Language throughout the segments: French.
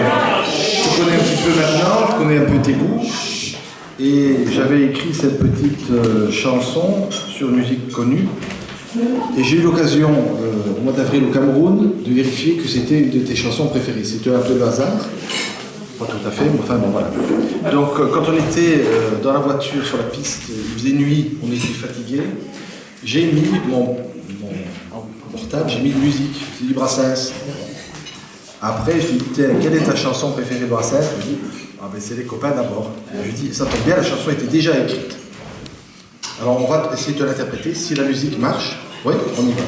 te connais un petit peu maintenant, je connais un peu tes goûts. Et j'avais écrit cette petite chanson sur une musique connue. Et j'ai eu l'occasion, au mois d'avril au Cameroun, de vérifier que c'était une de tes chansons préférées. C'était un peu le hasard. Pas tout à fait, mais enfin bon voilà. Donc quand on était dans la voiture, sur la piste, il faisait nuit, on était fatigué. J'ai mis mon portable, j'ai mis de musique, j'ai dit Brassens. Après, je lui ai dit, tiens, quelle est ta chanson préférée de Brassens? Je lui ai dit, ah ben c'est Les copains d'abord. Je lui ai dit, ça tombe bien, la chanson était déjà écrite. Alors on va essayer de l'interpréter. Si la musique marche, oui, on y va.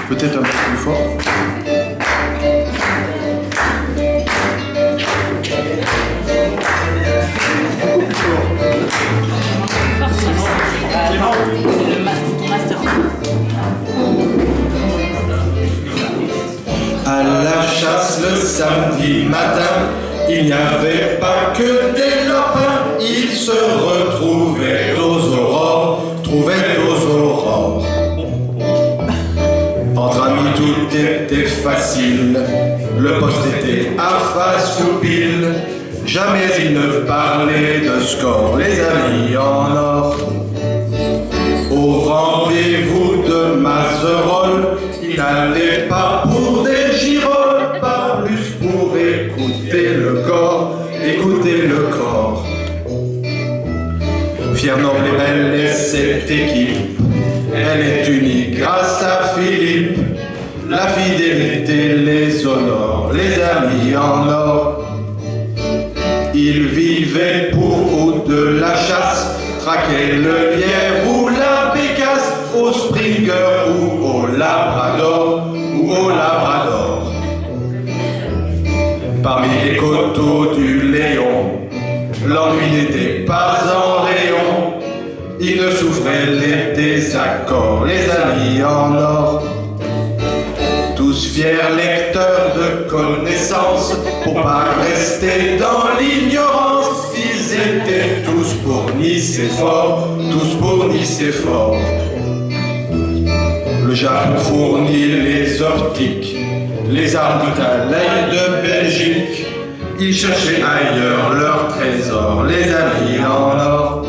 Peut-être un peu plus fort. À la chasse le samedi matin, il n'y avait pas que des lapins. Ils se retrouvaient aux aurores, Entre amis tout était facile, le poste était à face ou pile. Jamais ils ne parlaient de score, les amis en or. Au rendez-vous de Mazerolles, ils n'allaient pas pour des girolles, pas plus pour écouter le corps. Fière, noble et belle est cette équipe, elle est unique grâce à Philippe. La fidélité les honore, les amis en or. Ils vivaient pour ou de la chasse, traquaient le lièvre ou la bécasse, au Springer ou au Labrador, Parmi les coteaux du Léon, l'ennui n'était pas en rayon. Ils ne souffraient les désaccords, les amis en or. Tous fiers lecteurs de connaissances, pour pas rester dans l'ignorance. Ils étaient tous pour Nice et fort, Le Japon fournit les optiques, les armes d'Italie de Belgique. Ils cherchaient ailleurs leur trésor, les amis en or.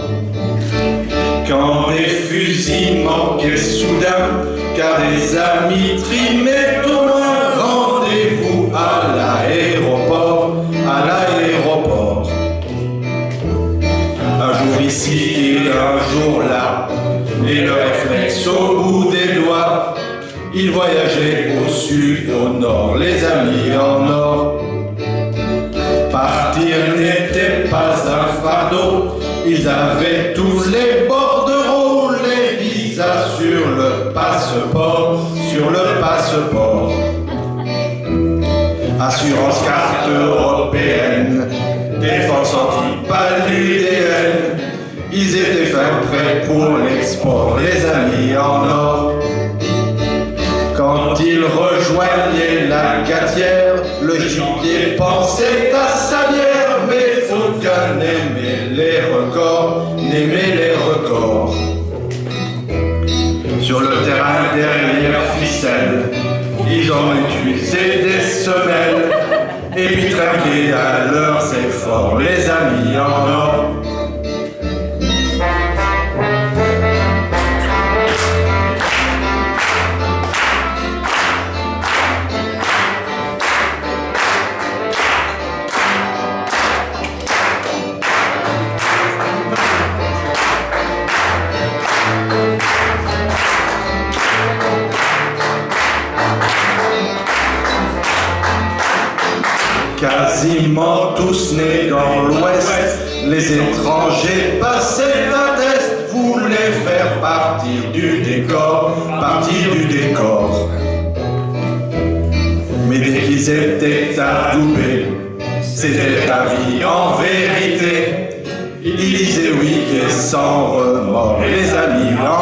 Quand des fusils manquaient soudain, car des amis trimaient au loin, rendez-vous à l'aéroport. Un jour ici et un jour là, et le réflexe au bout des doigts. Ils voyageaient au sud, au nord, les amis en or. Partir n'était pas un fardeau, ils avaient tous les bordereaux, les visas sur le passeport, Assurance carte européenne, défense anti-paludéenne. Ils étaient faits prêts pour l'export, les amis en or. Quand ils rejoignaient la Gatière, le gibier pensait à sa bière, mais aucun n'aimait les records, Sur le terrain derrière ficelle, ils ont utilisé des semelles, et puis trinqué à leurs efforts, les amis en or. Quasiment tous nés dans l'Ouest, les étrangers passaient un test, voulaient faire partie du décor. Mais dès qu'ils étaient adoubés, c'était ta vie en vérité. Ils disaient oui et sans remords, les amis en